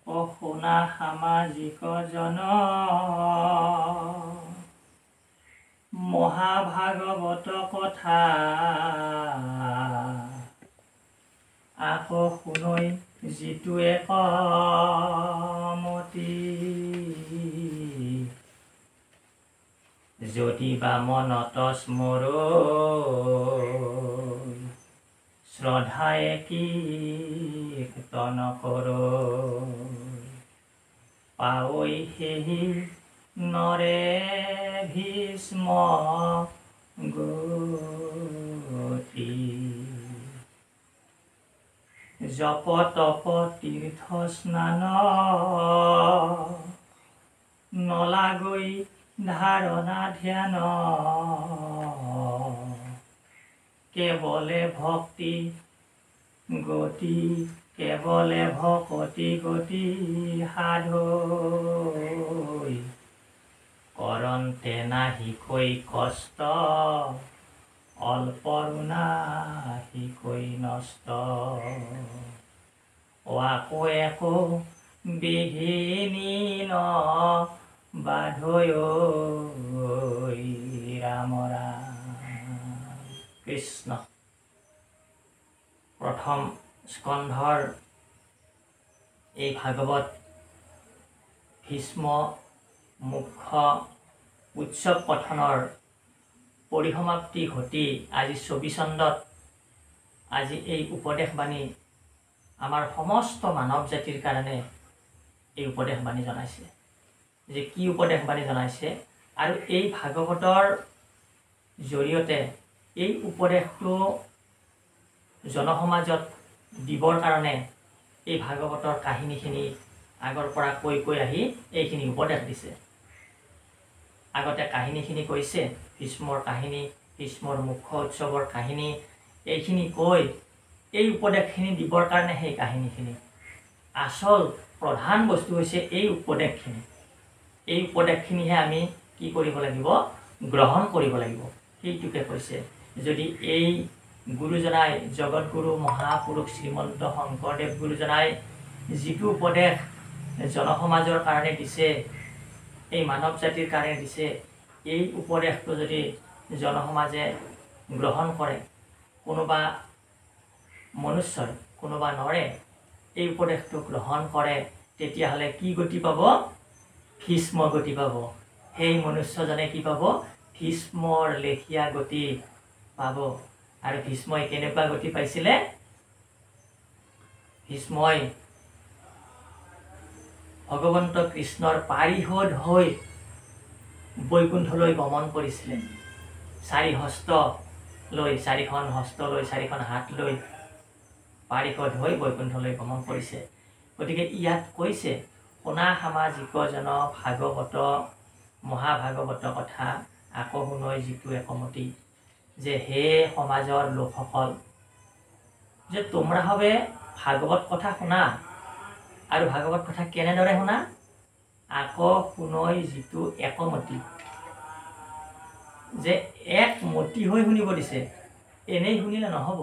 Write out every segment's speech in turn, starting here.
শুনা সামাজিক জন মহাভাগৱত কথা আকৌ শুনৈ যিটো একমতি যদি বা মনত স্মৰৈ শ্ৰদ্ধায়ে কীৰ্তন কৰৈ পাৱৈ সেহি নৰে ভীষ্ম গতি জপ তপ তীৰ্থ স্নান নলাগৈ ধাৰণা ধ্যান কেৱলে ভক্তি গতি কেৱলে ভকতি গতি সাধৈ কৰন্তে নাহিকৈ কষ্ট অল্পৰুণাহিকৈ নষ্ট আকৌ একো বিঘিনি ন বাধৈ ৰাম ৰাম কৃষ্ণ। প্ৰথম স্কন্ধৰ এই ভাগৱত ভীষ্ম মুখ্য উৎসৱ কথনৰ পৰিসমাপ্তি ঘটি আজি ২৪ চণ্ডত আজি এই উপদেশবাণী আমাৰ সমস্ত মানৱ জাতিৰ কাৰণে এই উপদেশবাণী জনাইছে। যে কি উপদেশবাণী জনাইছে আৰু এই ভাগৱতৰ জৰিয়তে এই উপদেশটো জনসমাজত দিবৰ কাৰণে এই ভাগৱতৰ কাহিনীখিনি আগৰ পৰা কৈ আহি এইখিনি উপদেশ দিছে। আগতে কাহিনীখিনি কৈছে, ভীষ্মৰ কাহিনী, ভীষ্মৰ মুখ্য উৎসৱৰ কাহিনী, এইখিনি কৈ এই উপদেশখিনি দিবৰ কাৰণে সেই কাহিনীখিনি। আচল প্ৰধান বস্তু হৈছে এই উপদেশখিনি। এই উপদেশখিনিহে আমি কি কৰিব লাগিব? গ্ৰহণ কৰিব লাগিব। সেইটোকে কৈছে। যদি এই গুৰুজনাই জগতগুৰু মহাপুৰুষ শ্ৰীমন্ত শংকৰদেৱ গুৰুজনাই যিটো উপদেশ জনসমাজৰ কাৰণে দিছে, এই মানৱ জাতিৰ কাৰণে দিছে, এই উপদেশটো যদি জনসমাজে গ্ৰহণ কৰে, কোনোবা মনুষ্যই কোনোবা নৰে এই উপদেশটো গ্ৰহণ কৰে, তেতিয়াহ'লে কি গতি পাব? ভীষ্ম গতি পাব। সেই মনুষ্যজনে কি পাব? ভীষ্মৰ লেখীয়া গতি পাব। আৰু ভীষ্মই কেনেকুৱা গতি পাইছিলে? ভীষ্মই ভগৱন্ত কৃষ্ণৰ পাৰিষদ হৈ বৈকুণ্ঠলৈ গমন কৰিছিলে। চাৰিখন হস্ত লৈ চাৰিখন হাত লৈ পাৰিষদ হৈ বৈকুণ্ঠলৈ গমন কৰিছে। গতিকে ইয়াত কৈছে, শুনা সামাজিক জন ভাগৱত মহাভাগৱত কথা আকৌ শুনৈ যিটো একমতি। যে হে সমাজৰ লোকসকল, যে তোমৰা হবে ভাগৱত কথা শুনা। আৰু ভাগৱত কথা কেনেদৰে শুনা? আকৌ শুনৈ যিটো একমতি। যে একমতি হৈ শুনিব দিছে। এনেই শুনিলে নহ'ব।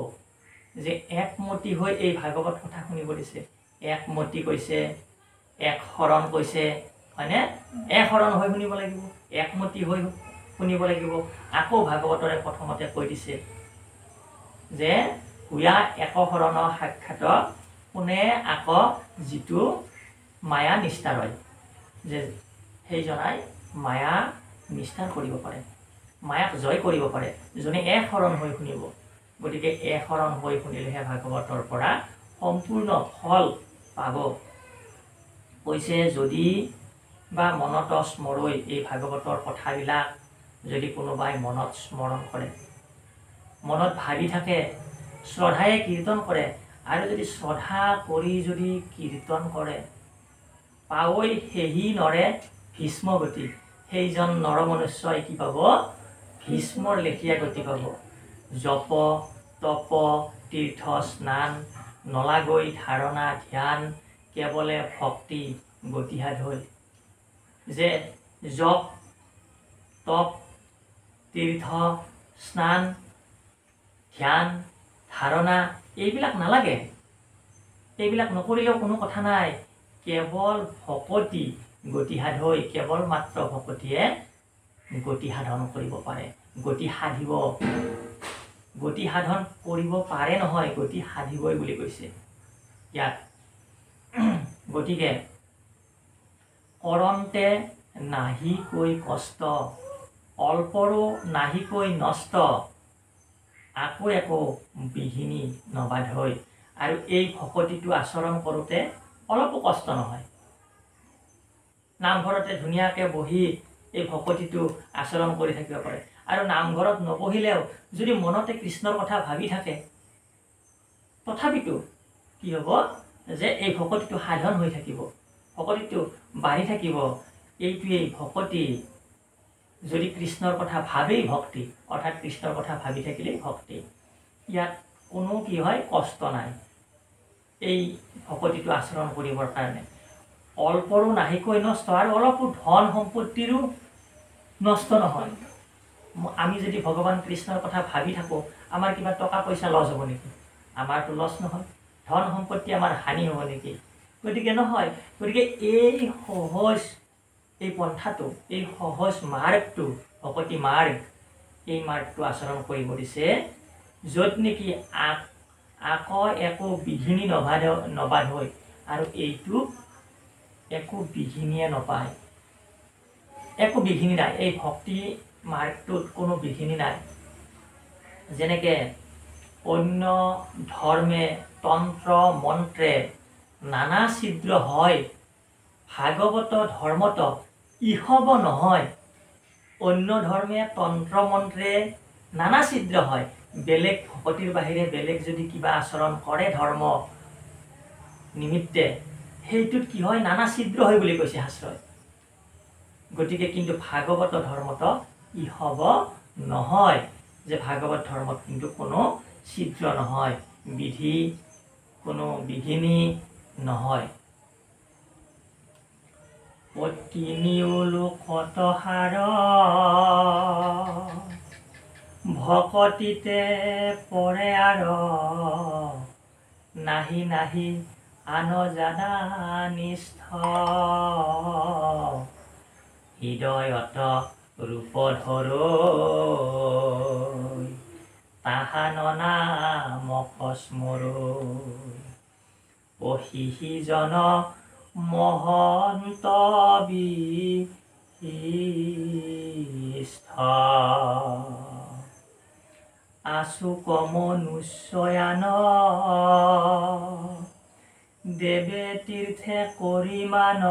যে একমতি হৈ এই ভাগৱত কথা শুনিব দিছে। একমতি কৈছে, এক শৰণ কৈছে, হয়নে? এক শৰণ হৈ শুনিব লাগিব, একমতি হৈ শুনিব লাগিব। আকৌ ভাগৱতৰে প্ৰথমতে কৈ দিছে যে হুয়া এক শৰণ সাক্ষাৎ শুনে আকৌ যিটো মায়া নিষ্ঠাৰ হয়। যে সেইজনাই মায়া নিষ্ঠাৰ কৰিব পাৰে, মায়াক জয় কৰিব পাৰে, যোনে এক শৰণ হৈ শুনিব। গতিকে এক শৰণ হৈ শুনিলেহে ভাগৱতৰ পৰা সম্পূৰ্ণ ফল পাব। কৈছে যদি বা মনত স্মৰৈ, এই ভাগৱতৰ কথাবিলাক যদি কোনোবাই মনত স্মৰণ কৰে, মনত ভাবি থাকে, শ্ৰদ্ধায়ে কীৰ্তন কৰে, আৰু যদি শ্ৰদ্ধা কৰি যদি কীৰ্তন কৰে, পাৱৈ সেহি নৰে ভীষ্ম গতি। সেইজন নৰমনুষ্যই কি পাব? ভীষ্মৰ লেখীয়া গতি পাব। জপ তপ তীৰ্থ স্নান নলাগৈ ধাৰণা ধ্যান কেৱলে ভক্তি গতি সাধৈ। যে জপ তপ তীৰ্থ স্নান ধ্যান ধাৰণা এইবিলাক নালাগে। এইবিলাক নকৰিলেও কোনো কথা নাই। কেৱল ভকতি গতি সাধৈ, কেৱল মাত্ৰ ভকতিয়ে গতি সাধন কৰিব পাৰে, গতি সাধিব, গতি সাধন কৰিব পাৰে নহয়, গতি সাধিবই বুলি কৈছে ইয়াত। গতিকে কৰন্তে নাহিকৈ কষ্ট, অল্পৰো নাহিকৈ নষ্ট, আকৌ একো বিঘিনি নবাধৈ। আৰু এই ভকতিটো আচৰণ কৰোঁতে অলপো কষ্ট নহয়। নামঘৰতে ধুনীয়াকৈ বহি এই ভকতিটো আচৰণ কৰি থাকিব পাৰে। আৰু নামঘৰত নবহিলেও যদি মনতে কৃষ্ণৰ কথা ভাবি থাকে, তথাপিতো কি হ'ব যে এই ভকতিটো সাধন হৈ থাকিব, ভকতিটো বাঢ়ি থাকিব। এইটোৱেই ভকতি। যদি কৃষ্ণৰ কথা ভাবেই ভক্তি, অৰ্থাৎ কৃষ্ণৰ কথা ভাবি থাকিলেই ভক্তি। ইয়াত কোনো কি হয়, কষ্ট নাই এই ভকতিটো আচৰণ কৰিবৰ কাৰণে। অল্পৰো নাহিকৈ নষ্ট, আৰু অলপো ধন সম্পত্তিৰো নষ্ট নহয়। আমি যদি ভগৱান কৃষ্ণৰ কথা ভাবি থাকোঁ, আমাৰ কিবা টকা পইচা লছ হ'ব নেকি? আমাৰতো লছ নহয়। ধন সম্পত্তি আমাৰ হানি হ'ব নেকি? গতিকে নহয়। গতিকে এই সহজ এই পন্থাটো, এই সহজ মাৰ্গটো, ভকতি মাৰ্গ, এই মাৰ্গটো আচৰণ কৰিব দিছে, য'ত নেকি আকৌ একো বিঘিনি নবাধৈ। আৰু এইটো একো বিঘিনিয়ে নাপায়, একো বিঘিনি নাই। এই ভক্তি মাৰ্গটোত কোনো বিঘিনি নাই। যেনেকৈ অন্য ধৰ্মে তন্ত্ৰ মন্ত্ৰে নানা ছিদ্ৰ হয়, ভাগৱত ধৰ্মত ইহব নহয়। অন্য ধৰ্মে তন্ত্ৰ মন্ত্ৰে নানা ছিদ্ৰ হয়। বেলেগ ভকতিৰ বাহিৰে বেলেগ যদি কিবা আচৰণ কৰে ধৰ্ম নিমিত্তে, সেইটোত কি হয়, নানা ছিদ্ৰ হয় বুলি কৈছে শাস্ত্ৰই। গতিকে কিন্তু ভাগৱত ধৰ্মত ইহব নহয়, যে ভাগৱত ধৰ্মত কিন্তু কোনো ছিদ্ৰ নহয়, বিধি কোনো বিঘিনি নহয়। অতি নিউলোকত সাৰ, ভকতিতে পৰে আৰ, নাহি নাহি আন জানা নিষ্ঠ, হৃদয়ত ৰূপ ধৰৈ, তাহান নামক স্মৰৈ, অহিজন মহন্ত বিশিষ্ঠ, আশুক মনুষ্যান, দেৱে তীৰ্থে কৰিমান,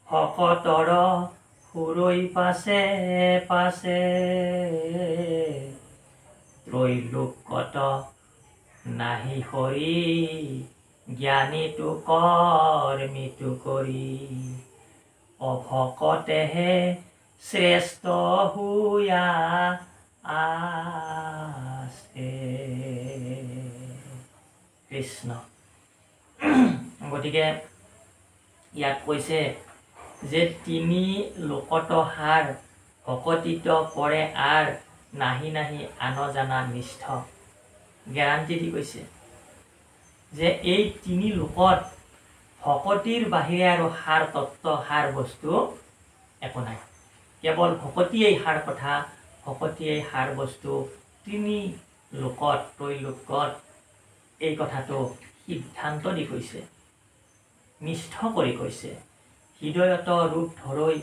ভকতৰ সুৰৈ পাছে পাছে, ত্ৰৈলোক্যত নাহি হৰি, জ্ঞানীটো কৰ্মীটো কৰি, অভকতেহে শ্ৰেষ্ঠ হুয়া আছে। কৃষ্ণ। গতিকে ইয়াত কৈছে যে তিনি লোকত সাৰ, ভকতিত পৰে আৰ, নাহি নাহি আন জানা নিষ্ঠ। গেৰাণ্টি দি কৈছে যে এই তিনি লোকত ভকতিৰ বাহিৰে আৰু সাৰ তত্ত্ব, সাৰ বস্তু একো নাই। কেৱল ভকতিয়েই সাৰ কথা, ভকতিয়েই সাৰ বস্তু। তিনি লোকত, ত্ৰৈলোক্যত এই কথাটো সিদ্ধান্ত দি কৈছে, নিষ্ঠ কৰি কৈছে। হৃদয়ত ৰূপ ধৰৈ,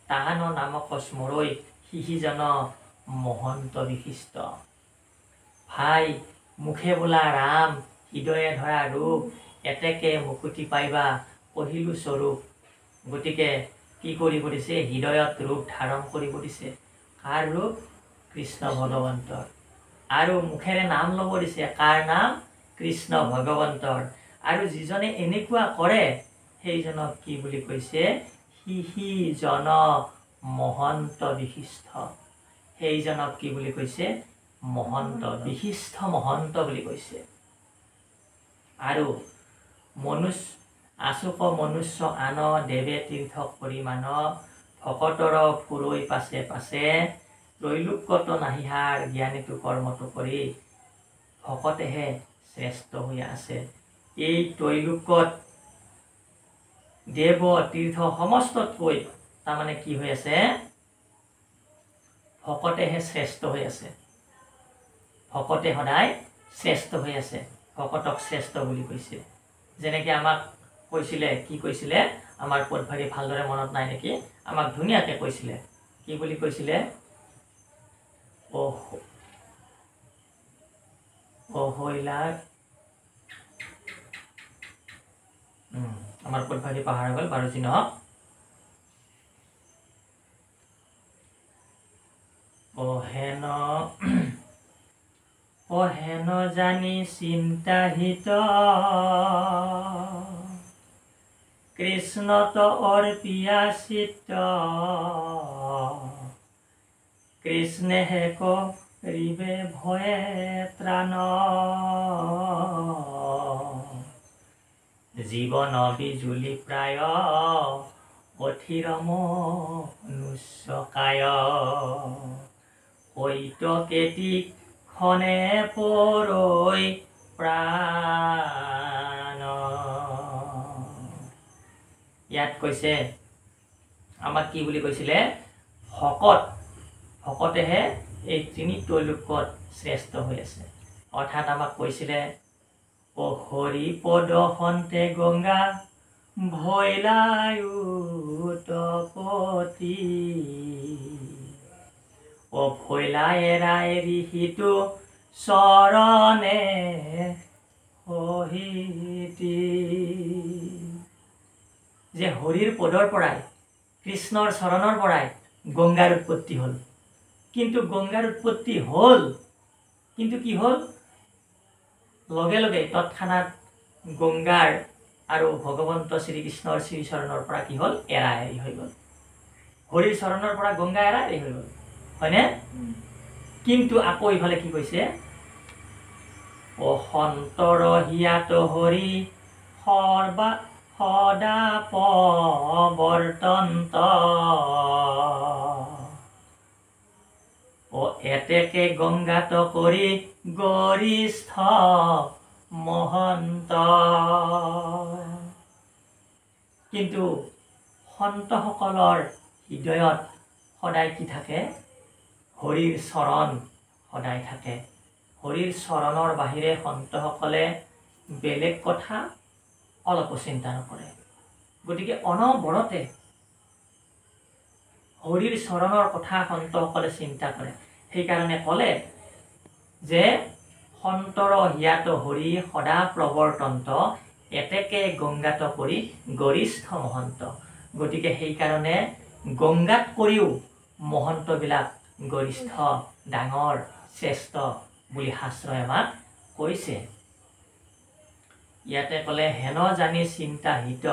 তাহান নামক স্মৰৈ, সিহিজন মহন্ত বিশিষ্ট। ভাই মুখে বোলা ৰাম, হৃদয়ে ধৰা ৰূপ, এতেকে মুকুতি পাইবা কহিলো স্বৰূপ। গতিকে কি কৰিব দিছে? হৃদয়ত ৰূপ ধাৰণ কৰিব দিছে। কাৰ ৰূপ? কৃষ্ণ ভগৱন্তৰ। আৰু মুখেৰে নাম ল'ব দিছে। কাৰ নাম? কৃষ্ণ ভগৱন্তৰ। আৰু যিজনে এনেকুৱা কৰে সেইজনক কি বুলি কৈছে? সিহিজন মহন্ত বিশিষ্ট। সেইজনক কি বুলি কৈছে? মহন্ত, বিশিষ্ট মহন্ত বুলি কৈছে। আৰু আশুক মনুষ্য আন, দেৱে তীৰ্থ পৰিমাণ, ভকতৰ ফুৰৈ পাছে পাছে, ত্ৰৈলোক্যত নাহিহাৰ, জ্ঞানীটো কৰ্মটো কৰি, ভকতেহে শ্ৰেষ্ঠ হৈ আছে। এই ত্ৰৈলোক্যত দেৱ তীৰ্থ সমস্ততকৈ তাৰমানে কি হৈ আছে, ভকতেহে শ্ৰেষ্ঠ হৈ আছে। ভকতে সদায় শ্ৰেষ্ঠ হৈ আছে, ভকতক শ্ৰেষ্ঠ বুলি কৈছে। যেনেকৈ আমাক কৈছিলে, কি কৈছিলে, আমাৰ পদভাৰী ভালদৰে মনত নাই নেকি, আমাক ধুনীয়াকৈ কৈছিলে, কি বুলি কৈছিলে, অহৈলাক, আমাৰ পদভাৰী পাহৰা গ'ল বাৰু, যি নহওক, অহেন জানি চিন্তাহিত কৃষ্ণত অৰ্পিয়া চিত্ত কৃষ্ণেহে কৰিবে ভয়ে ত্ৰাণ জীৱন বিজুলি প্ৰায় অথিৰম নুচ্চকায় কৈত কেতিক খনে পৰৈ প্ৰাণ। ইয়াত কৈছে, আমাক কি বুলি কৈছিলে, ভকতেহে এই ত্ৰৈলোক্যত শ্ৰেষ্ঠ হৈ আছে। অৰ্থাৎ আমাক কৈছিলে, অ হৰি পদ সন্তে গংগা ভৈলায়ুতপতি অ ভৈলা এৰা এৰি সিটো চৰণে সহিতি। যে হৰিৰ পদৰ পৰাই, কৃষ্ণৰ চৰণৰ পৰাই গংগাৰ উৎপত্তি হ'ল। কিন্তু গংগাৰ উৎপত্তি হ'ল, কিন্তু কি হ'ল, লগে লগে তৎক্ষণাত গংগাৰ আৰু ভগৱন্ত শ্ৰীকৃষ্ণৰ শ্ৰীচৰণৰ পৰা কি হ'ল, এৰা এৰি হৈ গ'ল। হৰিৰ চৰণৰ পৰা গংগা এৰা এৰি হৈ গ'ল, হয়নে? কিন্তু আকৌ ইফালে কি কৈছে, অসন্তৰ হিয়াত হৰি সদা প্ৰবৰ্তন্ত ও এতেকে গংগাত কৰি গৰিষ্ঠ মহন্ত। কিন্তু সন্তসকলৰ হৃদয়ত সদায় কি থাকে, হৰিৰ চৰণ সদায় থাকে। হৰিৰ চৰণৰ বাহিৰে সন্তসকলে বেলেগ কথা অলপো চিন্তা নকৰে। গতিকে অনবৰতে হৰিৰ চৰণৰ কথা সন্তসকলে চিন্তা কৰে। সেইকাৰণে ক'লে যে সন্তৰ হিয়াত হৰি সদা প্ৰৱৰ্তন্ত এতেকে গংগাত কৰি গৰিষ্ঠ মহন্ত। গতিকে সেইকাৰণে গংগাত কৰিও মহন্তবিলাক গৰিষ্ঠ, ডাঙৰ, শ্ৰেষ্ঠ বুলি শাস্ত্ৰই আমাক কৈছে। ইয়াতে ক'লে, হেন জানি চিন্তাহিত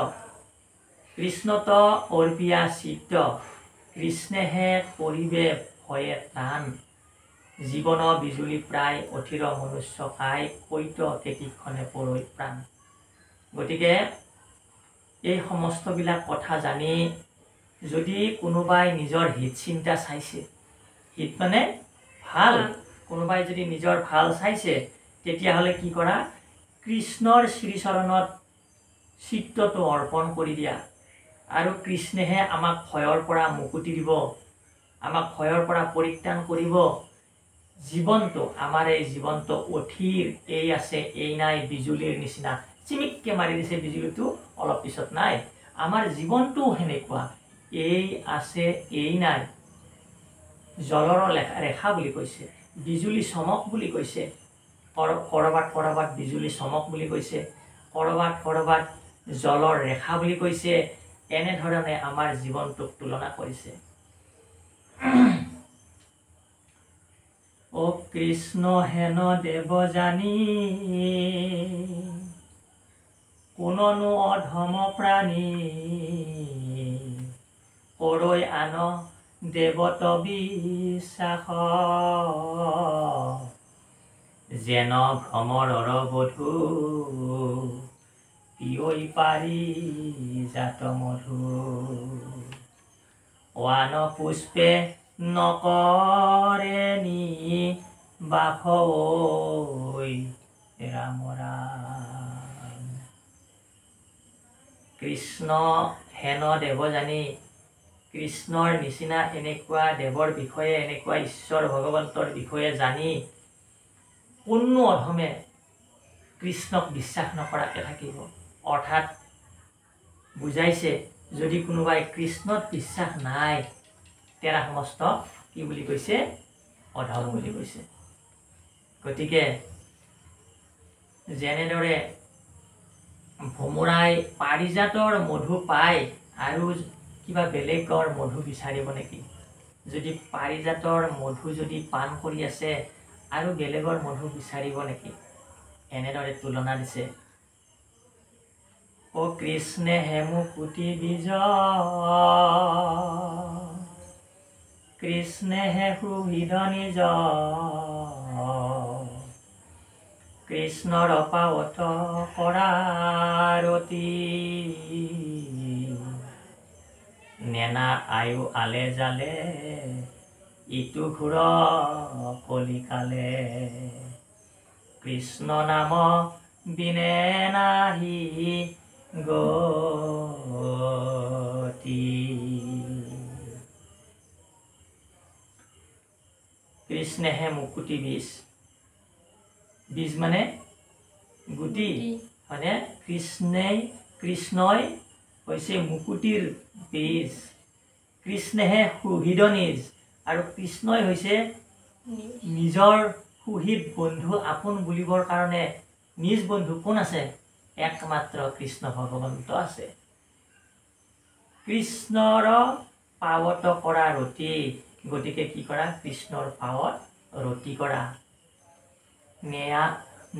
কৃষ্ণত অৰ্পিয়া চিত্ত কৃষ্ণেহে কৰিবে ভয়ে ত্ৰাণ জীৱন বিজুলি প্ৰায় অথিৰ মনুষ্য কায় কৈত কেতিক্ষণে পৰৈ প্ৰাণ। গতিকে এই সমস্তবিলাক কথা জানি যদি কোনোবাই নিজৰ হিত চিন্তা চাইছে, হিত মানে ভাল, কোনোবাই যদি নিজৰ ভাল চাইছে, তেতিয়াহ'লে কি কৰা, কৃষ্ণৰ শ্ৰীচৰণত চিত্তটো অৰ্পণ কৰি দিয়া। আৰু কৃষ্ণেহে আমাক ভয়ৰ পৰা মুকুতি দিব, আমাক ভয়ৰ পৰা পৰিত্ৰাণ কৰিব। জীৱনটো, আমাৰ এই জীৱনটো অথিৰ, এই আছে এই নাই, বিজুলীৰ নিচিনা চিমিককে মাৰি দিছে বিজুলীটো, অলপ পিছত নাই। আমাৰ জীৱনটোও সেনেকুৱা, এই আছে এই নাই। জলৰ ৰেখা বুলি কৈছে, বিজুলী চমক বুলি কৈছে, কৰবাত বিজুলী চমক বুলি কৈছে, কৰবাত জলৰ ৰেখা বুলি কৈছে। এনেধৰণে আমাৰ জীৱনটোক তুলনা কৰিছে। ও কৃষ্ণ হেন দেৱ জানি কোননো অধম প্ৰাণী কৰৈ আন দেৱত বিশ্বাস যেন ভ্ৰমৰৰ বধূ পিয়ৈ পাৰি জাত মধু ওৱান পুষ্পে নকৰে নি বাস ঐ ৰাম ৰাম। কৃষ্ণ হেন দেৱ জানি কৃষ্ণৰ নিচিনা এনেকুৱা দেৱৰ বিষয়ে এনেকুৱা ঈশ্বৰ ভগৱন্তৰ বিষয়ে জানি কোনো অধমে কৃষ্ণক বিশ্বাস নকৰাকে থাকিব। অৰ্থাৎ বুজাইছে যদি কোনোবাই কৃষ্ণত বিশ্বাস নাই তেৰা সমস্ত কি বুলি কৈছে? অধম বুলি কৈছে। গতিকে যেনেদৰে ভোমোৰাই পাৰিজাতৰ মধু পায় আৰু কিবা বেলেগৰ মধু বিচাৰিব নেকি? যদি পাৰিজাতৰ মধু যদি পান কৰি আছে আৰু বেলেগৰ মধু বিচাৰিব নেকি? এনেদৰে তুলনা দিছে। ও কৃষ্ণে হে মুকুতি বীজ কৃষ্ণে হে সুহৃদ নিজ কৃষ্ণৰ পাৱত কৰাৰতি নেনা আয়ু আলে জালে ইটো ঘূৰ কলিকালে কৃষ্ণ নাম বিনে নাহি গতি। কৃষ্ণেহে মুকুতি বীজ। বীজ মানে গুটি, মানে কৃষ্ণই হৈছে মুকুটিৰ বীজ। কৃষ্ণেহে সুহৃদ নিজ, আৰু কৃষ্ণই হৈছে নিজৰ সুহৃদ বন্ধু আপোন বুলিবৰ কাৰণে নিজ বন্ধু কোন আছে? একমাত্ৰ কৃষ্ণ ভগৱন্ত আছে। কৃষ্ণৰ পাৱত কৰা ৰতি, গতিকে কি কৰা? কৃষ্ণৰ পাৱত ৰতি কৰা।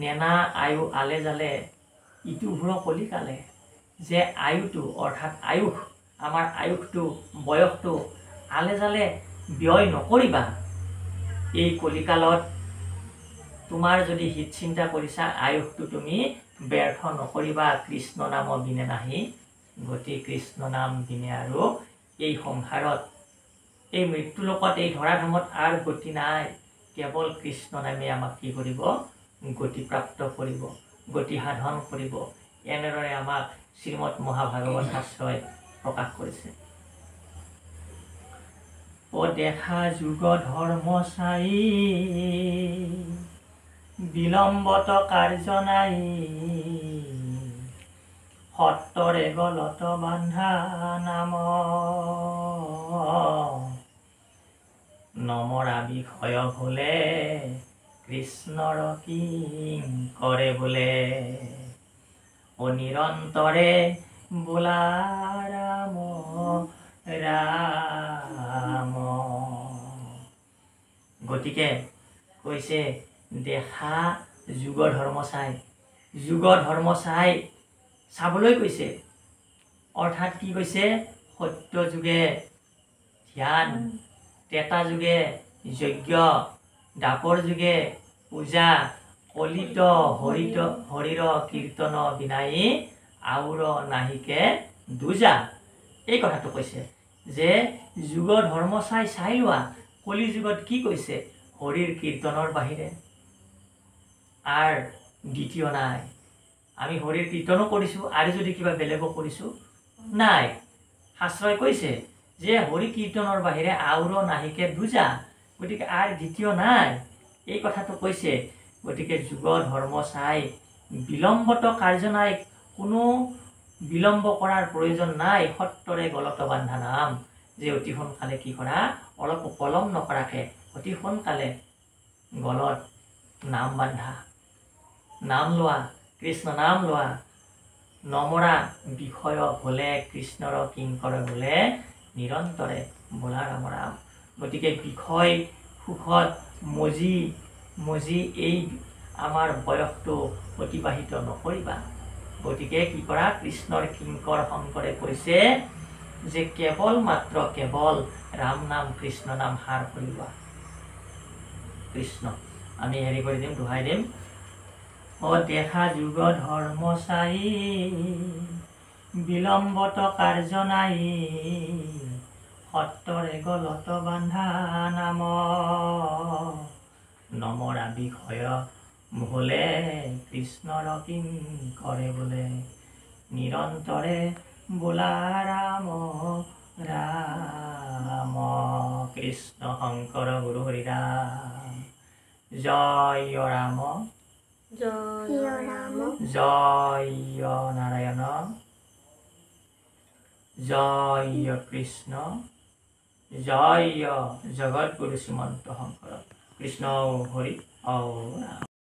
নেনা আয়ু আলে জালে ইটো ঘূৰ কলিকালে, যে আয়ুটো অৰ্থাৎ আয়ুস, আমাৰ আয়ুসটো বয়সটো আলে জালে ব্যয় নকৰিবা। এই কলিকালত তোমাৰ যদি হিত চিন্তা কৰিছা আয়ুসটো তুমি ব্যৰ্থ নকৰিবা। কৃষ্ণ নাম বিনে নাহি গতি, কৃষ্ণ নাম বিনে আৰু এই সংসাৰত এই মৃত্যুলোকত এই ধৰাধামত আৰু গতি নাই। কেৱল কৃষ্ণ নামে আমাক কি কৰিব? গতি প্ৰাপ্ত কৰিব, গতি সাধন কৰিব। এনেদৰে আমাক শ্ৰীমদ মহাভাগৱত শাস্ত্ৰই প্ৰকাশ কৰিছে। ও দেখা যুগ ধৰ্ম চাই বিলম্বত কাৰ্য নাই সত্তৰে গলত বান্ধা নাম নমৰা বিষয় ভুলে কৃষ্ণৰ কিং কৰে বোলে ও নিৰন্তৰে বোলা ৰাম ৰাম। গতিকে কৈছে দেখা যুগ ধৰ্ম চাই, যুগ ধৰ্ম চাবলৈ কৈছে। অৰ্থাৎ কি কৈছে? সত্য যুগে ধ্যান, ত্ৰেতা যুগে যজ্ঞ, দ্বাপৰ যুগে পূজা, কলিত হৰিৰ কীৰ্তন বিনাই আউৰ নাহিকে দুজা। এই কথাটো কৈছে যে যুগ ধৰ্ম চাই লোৱা। কলি যুগত কি কৈছে? হৰিৰ কীৰ্তনৰ বাহিৰে আৰু দ্বিতীয় নাই। আমি হৰিৰ কীৰ্তনো কৰিছোঁ, আৰু যদি কিবা বেলেগো কৰিছোঁ নাই। শাস্ত্ৰই কৈছে যে হৰি কীৰ্তনৰ বাহিৰে আউৰ নাহিকে দুজা, গতিকে আৰু দ্বিতীয় নাই। এই কথাটো কৈছে। গতিকে যুগ ধৰ্ম চাই বিলম্বত কাৰ্য নাই, কোনো বিলম্ব কৰাৰ প্ৰয়োজন নাই। সত্তৰে গলত বান্ধা নাম, যে অতি সোনকালে কি কৰা? অলপ পলম নকৰাকে অতি সোনকালে গলত নাম বান্ধা, নাম লোৱা, কৃষ্ণ নাম লোৱা। নমৰা বিষয় ভুলে কৃষ্ণৰ কিংকৰ বোলে নিৰন্তৰে বোলা ৰাম ৰাম। গতিকে বিষয় সুখত মজি এই আমাৰ বয়সটো অতিবাহিত নকৰিবা। গতিকে কি কৰা? কৃষ্ণৰ কিংকৰ শংকৰে কৈছে যে কেৱল ৰাম নাম কৃষ্ণ নাম সাৰ কৰিবা। কৃষ্ণ আমি হেৰি কৰি দিম, দোহাই দিম। ও দেখা যুগ ধৰ্ম চাই বিলম্বত কাৰ্য নাই সত্তৰে গলত বান্ধা নাম নমৰা বিষয় ভুলে কৃষ্ণৰ কিং কৰে বোলে নিৰন্তৰে বোলা ৰাম ৰাম কৃষ্ণ শংকৰ গুৰু হৰি ৰাম জয় ৰাম জয় ৰাম জয় নাৰায়ণ জয় কৃষ্ণ জয় জগৎগুৰু শ্ৰীমন্ত শংকৰ কৃষ্ণ হৰি ৰাম